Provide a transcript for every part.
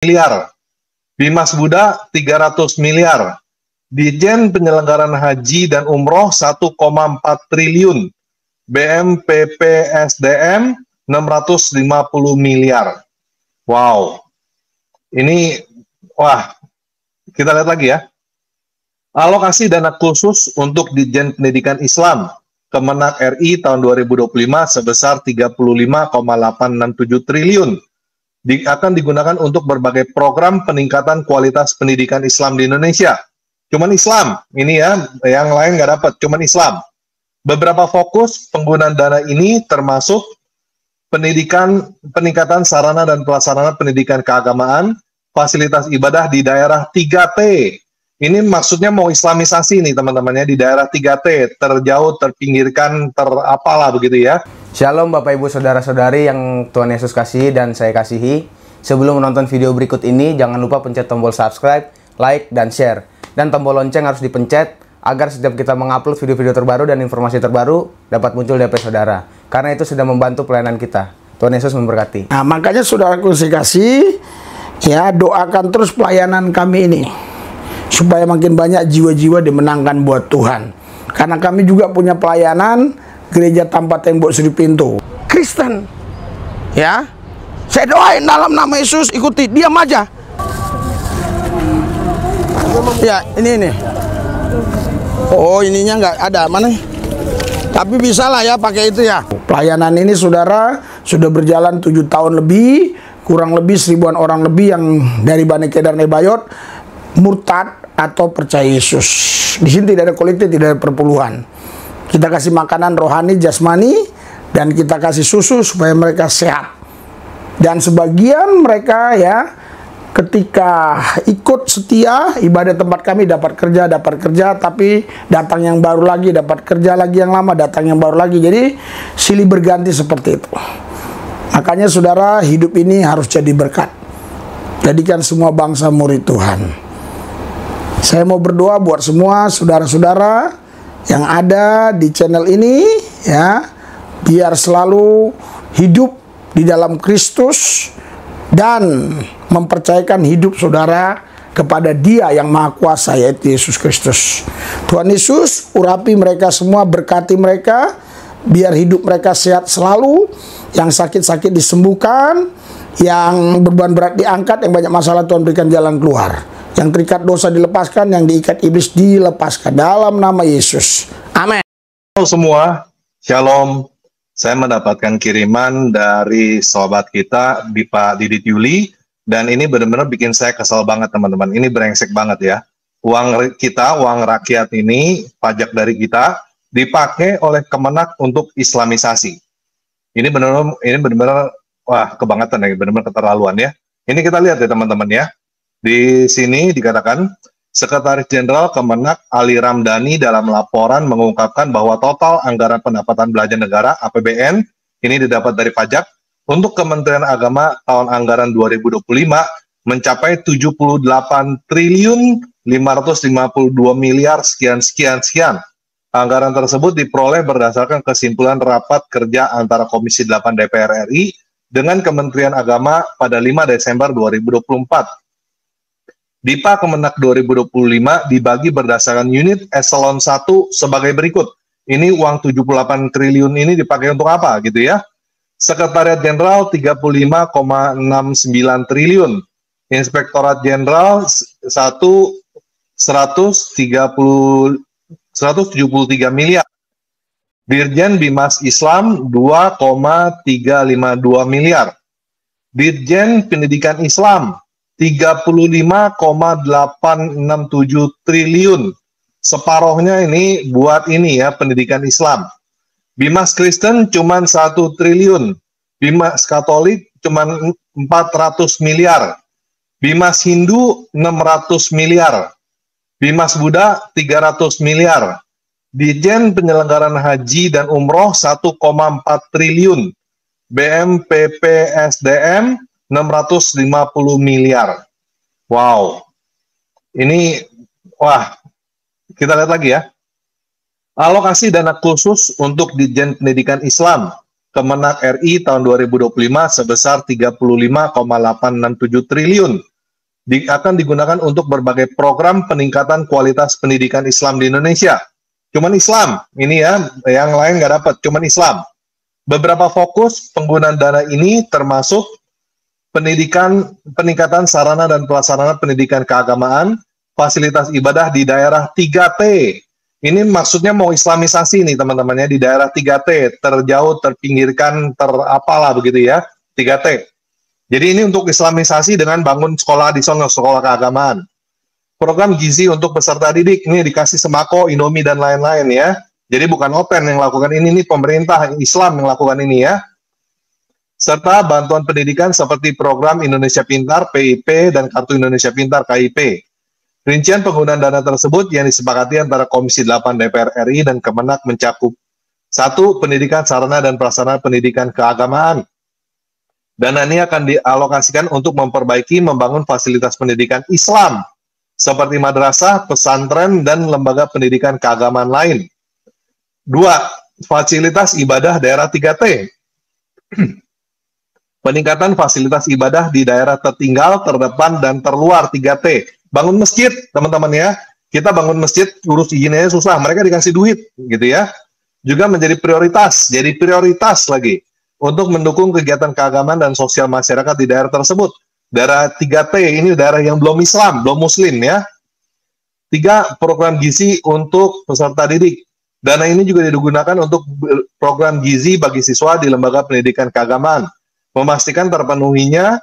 miliar. Bimas Buddha 300 miliar. Ditjen Penyelenggaraan Haji dan Umroh 1,4 triliun. BMPPSDM 650 miliar. Wow. Ini, kita lihat lagi ya. Alokasi dana khusus untuk Ditjen Pendidikan Islam Kemenak RI tahun 2025 sebesar 35,867 triliun. Akan digunakan untuk berbagai program peningkatan kualitas pendidikan Islam di Indonesia. Cuman Islam, ini ya, yang lain nggak dapat, cuman Islam. Beberapa fokus penggunaan dana ini termasuk peningkatan sarana dan prasarana pendidikan keagamaan, fasilitas ibadah di daerah 3T. Ini maksudnya mau islamisasi nih teman-temannya di daerah 3T, terjauh, terpinggirkan, terapalah begitu ya. Shalom Bapak Ibu Saudara-saudari yang Tuhan Yesus kasihi dan saya kasihi. Sebelum menonton video berikut ini, jangan lupa pencet tombol subscribe, like, dan share. Dan tombol lonceng harus dipencet agar setiap kita mengupload video-video terbaru dan informasi terbaru dapat muncul di HP saudara. Karena itu sudah membantu pelayanan kita. Tuhan Yesus memberkati. Nah, makanya saudaraku kasih, ya doakan terus pelayanan kami ini. Supaya makin banyak jiwa-jiwa dimenangkan buat Tuhan. Karena kami juga punya pelayanan gereja tanpa tembok suri pintu. Kristen. Ya. Saya doain dalam nama Yesus, ikuti, diam aja. Ya, ini. Oh, ininya nggak ada, mana? Tapi bisa lah ya pakai itu ya. Pelayanan ini saudara sudah berjalan 7 tahun lebih, kurang lebih 1000-an orang lebih yang dari Bani Kedar Nebayot murtad atau percaya Yesus. Di sini tidak ada kolektif, tidak ada perpuluhan. Kita kasih makanan rohani, jasmani, dan kita kasih susu supaya mereka sehat. Dan sebagian mereka ya ketika ikut setia ibadah tempat kami dapat kerja, tapi datang yang baru lagi, dapat kerja lagi yang lama, datang yang baru lagi. Jadi silih berganti seperti itu. Makanya saudara, hidup ini harus jadi berkat. Jadikan semua bangsa murid Tuhan. Saya mau berdoa buat semua saudara-saudara yang ada di channel ini ya, biar selalu hidup di dalam Kristus dan mempercayakan hidup saudara kepada Dia yang Maha Kuasa, yaitu Yesus Kristus. Tuhan Yesus urapi mereka semua, berkati mereka, biar hidup mereka sehat selalu, yang sakit-sakit disembuhkan, yang beban berat diangkat, yang banyak masalah Tuhan berikan jalan keluar, yang terikat dosa dilepaskan, yang diikat iblis dilepaskan dalam nama Yesus. Amin. Halo semua, Shalom. Saya mendapatkan kiriman dari sahabat kita, Pak Didit Yuli, dan ini benar-benar bikin saya kesal banget teman-teman. Ini brengsek banget ya. Uang kita, uang rakyat ini, pajak dari kita, dipakai oleh Kemenak untuk islamisasi. Ini benar-benar wah, kebangetan ya, benar-benar keterlaluan ya. Ini kita lihat ya teman-teman ya. Di sini dikatakan, Sekretaris Jenderal Kemenak Ali Ramdhani dalam laporan mengungkapkan bahwa total anggaran pendapatan belanja negara APBN ini didapat dari pajak untuk Kementerian Agama tahun anggaran 2025 mencapai 78 triliun 552 miliar sekian. Anggaran tersebut diperoleh berdasarkan kesimpulan rapat kerja antara Komisi 8 DPR RI dengan Kementerian Agama pada 5 Desember 2024. DIPA Kemenak 2025 dibagi berdasarkan unit eselon 1 sebagai berikut. Ini uang 78 triliun ini dipakai untuk apa gitu ya. Sekretariat Jenderal 35,69 triliun. Inspektorat Jenderal 173 miliar. Dirjen Bimas Islam 2,352 miliar. Dirjen Pendidikan Islam 35,867 triliun. Separohnya ini buat ini ya, pendidikan Islam. Bimas Kristen cuman 1 triliun. Bimas Katolik cuman 400 miliar. Bimas Hindu 600 miliar. Bimas Buddha 300 miliar. Ditjen Penyelenggaraan Haji dan Umroh 1,4 triliun. BMPPSDM 650 miliar. Wow. Ini, kita lihat lagi ya. Alokasi dana khusus untuk Ditjen Pendidikan Islam Kemenak RI tahun 2025 sebesar 35,867 triliun. akan digunakan untuk berbagai program peningkatan kualitas pendidikan Islam di Indonesia. Cuman Islam, ini ya, yang lain nggak dapat, cuman Islam. Beberapa fokus penggunaan dana ini termasuk peningkatan sarana dan prasarana pendidikan keagamaan, fasilitas ibadah di daerah 3T. Ini maksudnya mau islamisasi nih teman-temannya di daerah 3T, terjauh, terpinggirkan, terapalah begitu ya, 3T. Jadi ini untuk islamisasi dengan bangun sekolah di sana, sekolah keagamaan. Program gizi untuk peserta didik, ini dikasih sembako, Indomie, dan lain-lain ya. Jadi bukan Open yang lakukan ini pemerintah Islam yang lakukan ini ya. Serta bantuan pendidikan seperti program Indonesia Pintar, PIP, dan Kartu Indonesia Pintar, KIP. Rincian penggunaan dana tersebut yang disepakati antara Komisi 8 DPR RI dan Kemenak mencakup 1. Pendidikan sarana dan prasarana pendidikan keagamaan. Dana ini akan dialokasikan untuk memperbaiki, membangun fasilitas pendidikan Islam, seperti madrasah, pesantren, dan lembaga pendidikan keagamaan lain. 2. Fasilitas ibadah daerah 3T. Peningkatan fasilitas ibadah di daerah tertinggal, terdepan, dan terluar 3T. Bangun masjid, teman-teman ya. Kita bangun masjid, urus izinnya susah. Mereka dikasih duit, gitu ya. Juga menjadi prioritas. Jadi prioritas lagi untuk mendukung kegiatan keagamaan dan sosial masyarakat di daerah tersebut. Daerah 3T ini daerah yang belum Islam, belum Muslim ya. 3. Program gizi untuk peserta didik. Dana ini juga digunakan untuk program gizi bagi siswa di lembaga pendidikan keagamaan. Memastikan terpenuhinya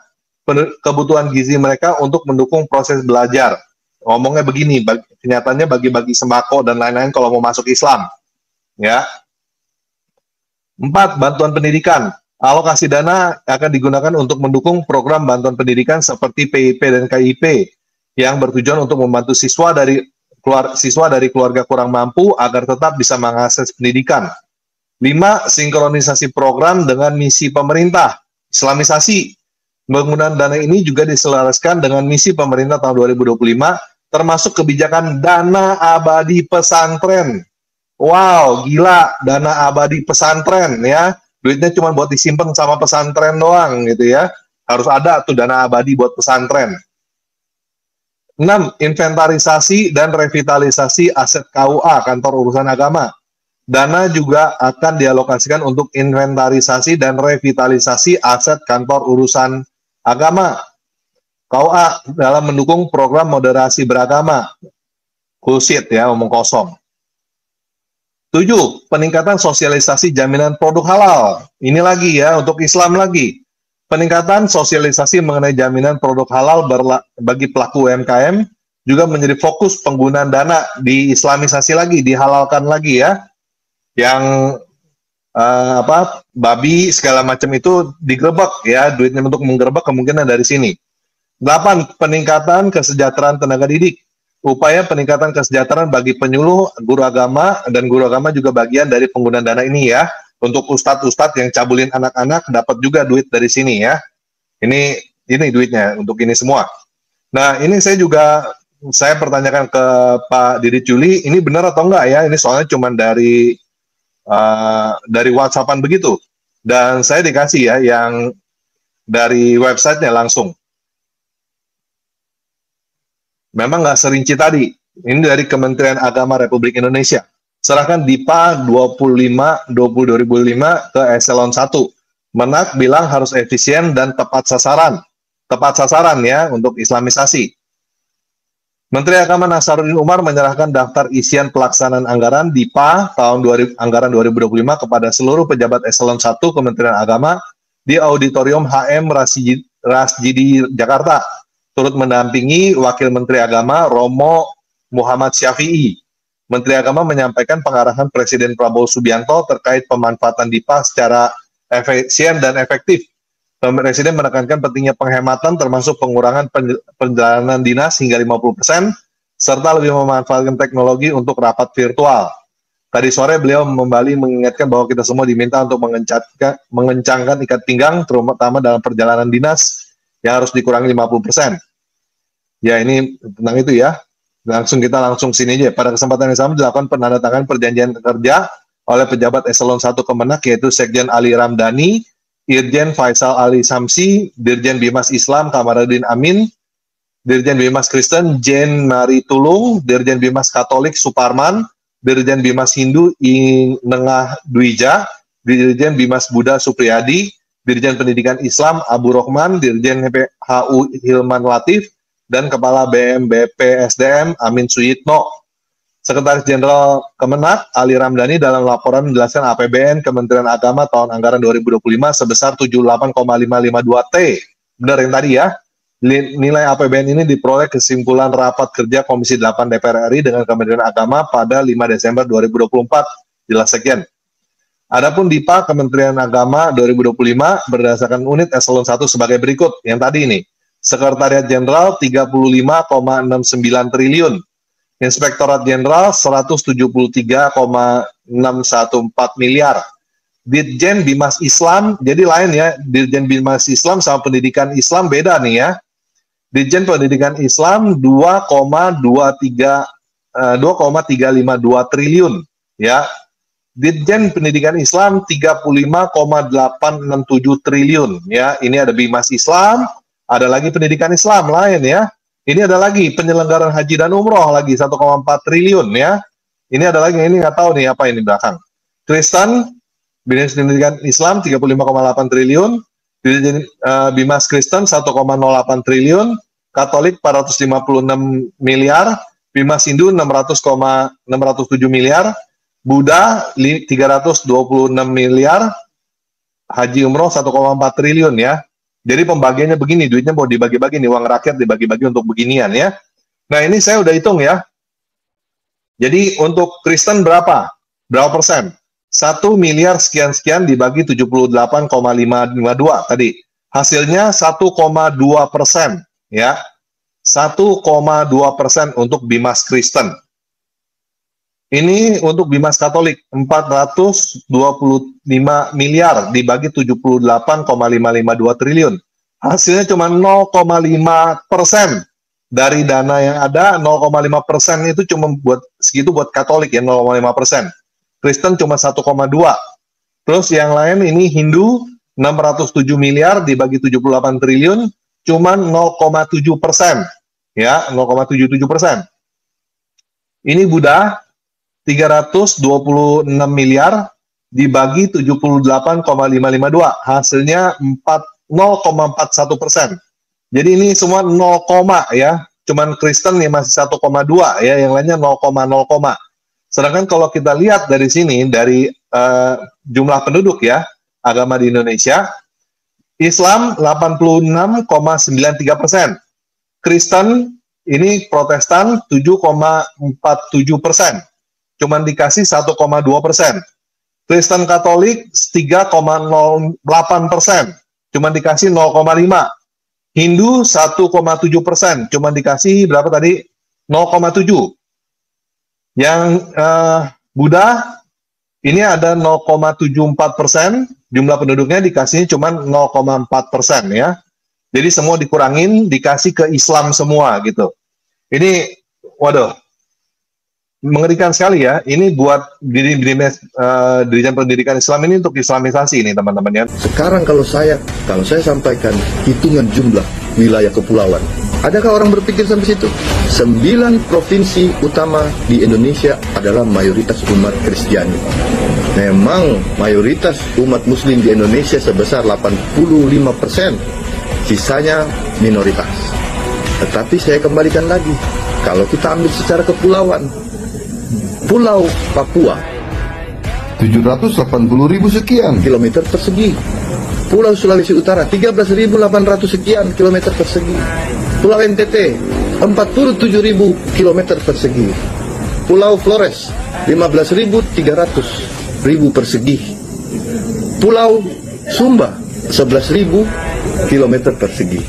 kebutuhan gizi mereka untuk mendukung proses belajar. Ngomongnya begini, kenyataannya bagi-bagi sembako dan lain-lain kalau mau masuk Islam. Ya. 4. Bantuan pendidikan. Alokasi dana akan digunakan untuk mendukung program bantuan pendidikan seperti PIP dan KIP yang bertujuan untuk membantu siswa dari keluarga kurang mampu agar tetap bisa mengakses pendidikan. 5. Sinkronisasi program dengan misi pemerintah. Islamisasi. Penggunaan dana ini juga diselaraskan dengan misi pemerintah tahun 2025, termasuk kebijakan dana abadi pesantren. Wow, gila, dana abadi pesantren ya. Duitnya cuma buat disimpan sama pesantren doang gitu ya. Harus ada tuh dana abadi buat pesantren. 6. Inventarisasi dan revitalisasi aset KUA, Kantor Urusan Agama. Dana juga akan dialokasikan untuk inventarisasi dan revitalisasi aset Kantor Urusan Agama, KUA, dalam mendukung program moderasi beragama. Bullshit ya, omong kosong. 7. Peningkatan sosialisasi jaminan produk halal. Ini lagi ya, untuk Islam lagi. Peningkatan sosialisasi mengenai jaminan produk halal bagi pelaku UMKM juga menjadi fokus penggunaan dana, di islamisasi lagi, dihalalkan lagi ya. Yang babi segala macam itu digerebek ya, duitnya untuk menggerebek kemungkinan dari sini. 8. Peningkatan kesejahteraan tenaga didik. Upaya peningkatan kesejahteraan bagi penyuluh, guru agama, dan guru agama juga bagian dari penggunaan dana ini ya. Untuk ustadz-ustadz yang cabulin anak-anak dapat juga duit dari sini ya. Ini duitnya untuk ini semua. Nah, ini saya pertanyakan ke Pak Didit Juli, ini benar atau enggak ya? Ini soalnya cuma dari WhatsApp-an begitu, dan saya dikasih ya yang dari websitenya langsung. Memang nggak serinci tadi. Ini dari Kementerian Agama Republik Indonesia. Serahkan DIPA 25/2005 ke Eselon 1. Menak bilang harus efisien dan tepat sasaran. Tepat sasaran ya untuk islamisasi. Menteri Agama Nasaruddin Umar menyerahkan daftar isian pelaksanaan anggaran DIPA tahun anggaran 2025 kepada seluruh pejabat Eselon 1 Kementerian Agama di Auditorium HM Rasjidi Jakarta, turut mendampingi Wakil Menteri Agama Romo Muhammad Syafi'i. Menteri Agama menyampaikan pengarahan Presiden Prabowo Subianto terkait pemanfaatan DIPA secara efisien dan efektif. Presiden menekankan pentingnya penghematan termasuk pengurangan perjalanan dinas hingga 50%, serta lebih memanfaatkan teknologi untuk rapat virtual. Tadi sore beliau kembali mengingatkan bahwa kita semua diminta untuk mengencangkan ikat pinggang, terutama dalam perjalanan dinas yang harus dikurangi 50%. Ya, ini tentang itu ya. Kita langsung sini aja. Pada kesempatan yang sama dilakukan penandatanganan perjanjian kerja oleh pejabat Eselon 1 Kemenak, yaitu Sekjen Ali Ramdhani, Irjen Faisal Ali Samsi, Dirjen Bimas Islam Kamarudin Amin, Dirjen Bimas Kristen Jane Marie Tulung, Dirjen Bimas Katolik Suparman, Dirjen Bimas Hindu Nengah Dwija, Dirjen Bimas Buddha Supriyadi, Dirjen Pendidikan Islam Abu Rohman, Dirjen HU Hilman Latif, dan Kepala BMBP SDM Amin Suyitno. Sekretaris Jenderal Kemenak Ali Ramdhani dalam laporan menjelaskan APBN Kementerian Agama tahun anggaran 2025 sebesar 78,552 T. Benar yang tadi ya. Nilai APBN ini diperoleh kesimpulan rapat kerja Komisi 8 DPR RI dengan Kementerian Agama pada 5 Desember 2024. Jelas sekian. Adapun DIPA Kementerian Agama 2025 berdasarkan unit eselon 1 sebagai berikut. Yang tadi ini. Sekretariat Jenderal 35,69 triliun. Inspektorat Jenderal 173,614 miliar. Dirjen Bimas Islam, jadi lain ya, Dirjen Bimas Islam sama pendidikan Islam beda nih ya. Dirjen Pendidikan Islam 2,352 triliun ya. Dirjen Pendidikan Islam 35,867 triliun ya. Ini ada Bimas Islam, ada lagi pendidikan Islam lain ya. Ini ada lagi penyelenggaraan haji dan umroh lagi 1,4 triliun ya. Ini ada lagi, ini nggak tahu nih apa ini belakang. Kristen, pendidikan Islam 35,8 triliun, Bimas Kristen 1,08 triliun, Katolik 456 miliar, Bimas Hindu 607 miliar, Buddha 326 miliar, haji umroh 1,4 triliun ya. Jadi pembagiannya begini, duitnya mau dibagi-bagi nih, uang rakyat dibagi-bagi untuk beginian ya. Nah ini saya udah hitung ya. Jadi untuk Kristen berapa? Berapa persen? 1 miliar sekian-sekian dibagi 78,552 tadi. Hasilnya 1,2% ya. 1,2% untuk Bimas Kristen. Ini untuk Bimas Katolik 425 miliar dibagi 78,552 triliun. Hasilnya cuma 0,5% dari dana yang ada. 0,5% itu cuma buat segitu buat Katolik ya, 0,5%. Kristen cuma 1,2. Terus yang lain ini Hindu 607 miliar dibagi 78 triliun cuma 0,7% ya, 0,77%. Ini Buddha 326 miliar dibagi 78,552, hasilnya 0,41%. Jadi ini semua 0, ya. Cuman Kristen nih masih 1,2 ya, yang lainnya 0,0. Sedangkan kalau kita lihat dari sini dari jumlah penduduk ya, agama di Indonesia, Islam 86,93%, Kristen ini Protestan 7,47%. Cuman dikasih 1,2%. Kristen Katolik 3,08%, cuman dikasih 0,5%. Hindu 1,7%, cuman dikasih berapa tadi? 0,7%. Yang Buddha ini ada 0,74%, jumlah penduduknya dikasihnya cuman 0,4% ya. Jadi semua dikurangin, dikasih ke Islam semua gitu. Ini, waduh, mengerikan sekali ya. Ini buat Dirjen Pendidikan Islam ini untuk Islamisasi ini teman-teman ya. Sekarang kalau saya sampaikan hitungan jumlah wilayah kepulauan, adakah orang berpikir sampai situ? 9 provinsi utama di Indonesia adalah mayoritas umat Kristiani. Memang mayoritas umat Muslim di Indonesia sebesar 85%, sisanya minoritas. Tetapi saya kembalikan lagi, kalau kita ambil secara kepulauan, Pulau Papua 780.000 sekian kilometer persegi. Pulau Sulawesi Utara 13.800 sekian kilometer persegi. Pulau NTT 47.000 kilometer persegi. Pulau Flores 15.300 persegi. Pulau Sumba 11.000 kilometer persegi.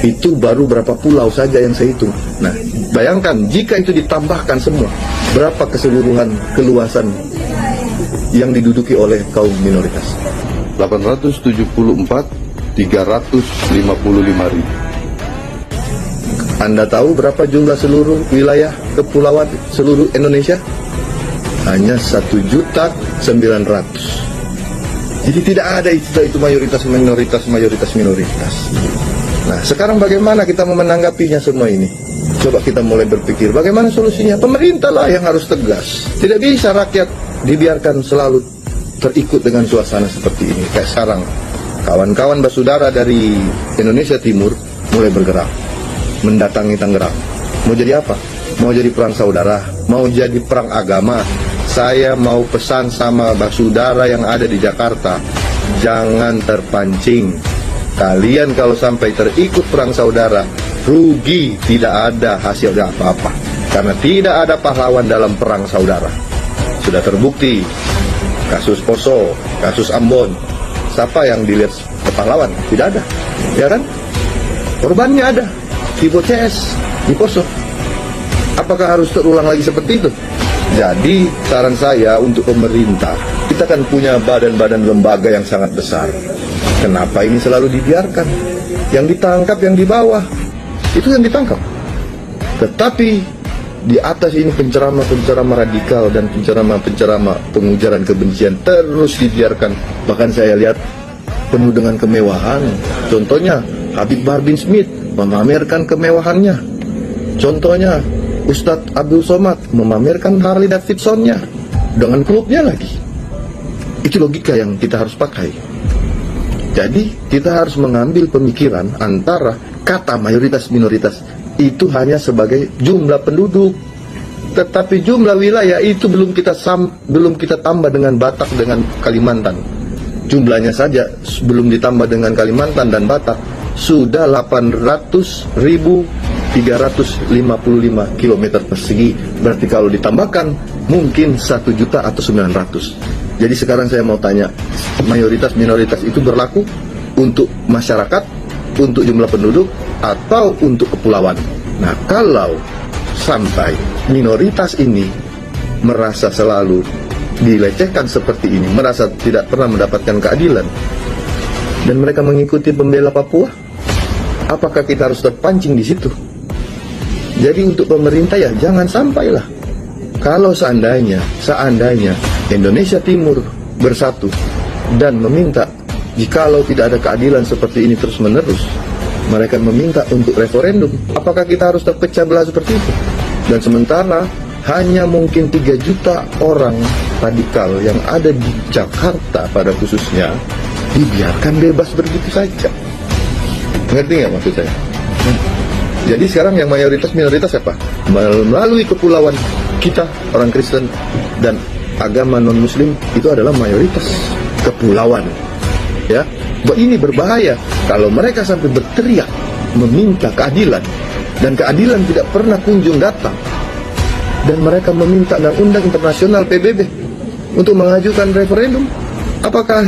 Itu baru berapa pulau saja yang saya hitung. Nah, bayangkan jika itu ditambahkan semua, berapa keseluruhan keluasan yang diduduki oleh kaum minoritas? 874, 355.000. Anda tahu berapa jumlah seluruh wilayah kepulauan seluruh Indonesia? Hanya 1.900.000. Jadi tidak ada itu mayoritas minoritas. Nah, sekarang bagaimana kita menanggapinya semua ini? Coba kita mulai berpikir, bagaimana solusinya? Pemerintah lah yang harus tegas. Tidak bisa rakyat dibiarkan selalu terikut dengan suasana seperti ini. Kayak sekarang, kawan-kawan basudara dari Indonesia Timur mulai bergerak, mendatangi Tangerang. Mau jadi apa? Mau jadi perang saudara? Mau jadi perang agama? Saya mau pesan sama basudara yang ada di Jakarta, jangan terpancing. Kalian kalau sampai terikut perang saudara, rugi, tidak ada hasil apa-apa. Karena tidak ada pahlawan dalam perang saudara. Sudah terbukti, kasus Poso, kasus Ambon, siapa yang dilihat pahlawan? Tidak ada, ya kan? Korbannya ada, di CS, di Poso. Apakah harus terulang lagi seperti itu? Jadi saran saya untuk pemerintah, kita kan punya badan-badan lembaga yang sangat besar. Kenapa ini selalu dibiarkan? Yang ditangkap yang di bawah, itu yang ditangkap. Tetapi di atas ini penceramah-penceramah radikal dan penceramah-penceramah pengujaran kebencian terus dibiarkan. Bahkan saya lihat penuh dengan kemewahan. Contohnya Habib Bahar bin Smith memamerkan kemewahannya. Contohnya Ustadz Abdul Somad memamerkan Harley Davidson-nya dengan klubnya lagi. Itu logika yang kita harus pakai. Jadi kita harus mengambil pemikiran antara kata mayoritas minoritas itu hanya sebagai jumlah penduduk, tetapi jumlah wilayah itu belum kita tambah dengan Batak dengan Kalimantan. Jumlahnya saja belum ditambah dengan Kalimantan dan Batak sudah 800.355 km persegi. Berarti kalau ditambahkan mungkin 1 juta atau 900. Jadi sekarang saya mau tanya, mayoritas minoritas itu berlaku untuk masyarakat, untuk jumlah penduduk, atau untuk kepulauan? Nah, kalau sampai minoritas ini merasa selalu dilecehkan seperti ini, merasa tidak pernah mendapatkan keadilan, dan mereka mengikuti pembela Papua, apakah kita harus terpancing di situ? Jadi untuk pemerintah ya jangan sampailah. Kalau seandainya Indonesia Timur bersatu dan meminta, jikalau tidak ada keadilan seperti ini terus-menerus, mereka meminta untuk referendum, apakah kita harus terpecah belah seperti itu? Dan sementara hanya mungkin 3 juta orang radikal yang ada di Jakarta pada khususnya dibiarkan bebas begitu saja. Ngerti nggak maksud saya? Jadi sekarang yang mayoritas minoritas apa? Melalui kepulauan kita, orang Kristen dan agama non-Muslim itu adalah mayoritas kepulauan. Ya, ini berbahaya kalau mereka sampai berteriak meminta keadilan dan keadilan tidak pernah kunjung datang, dan mereka meminta undang-undang internasional PBB untuk mengajukan referendum. Apakah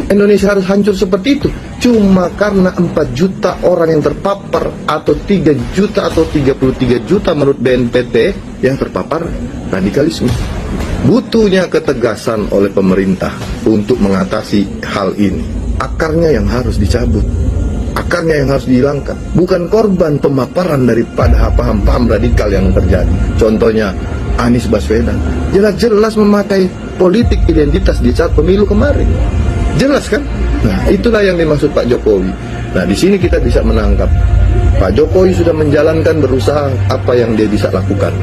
Indonesia harus hancur seperti itu? Cuma karena 4 juta orang yang terpapar, atau 3 juta atau 33 juta menurut BNPT yang terpapar radikalisme. Butuhnya ketegasan oleh pemerintah untuk mengatasi hal ini. Akarnya yang harus dicabut, akarnya yang harus dihilangkan, bukan korban pemaparan daripada paham-paham radikal yang terjadi. Contohnya Anies Baswedan jelas-jelas memakai politik identitas di saat pemilu kemarin, jelas kan? Nah, itulah yang dimaksud Pak Jokowi. Nah, di sini kita bisa menangkap Pak Jokowi sudah menjalankan, berusaha apa yang dia bisa lakukan.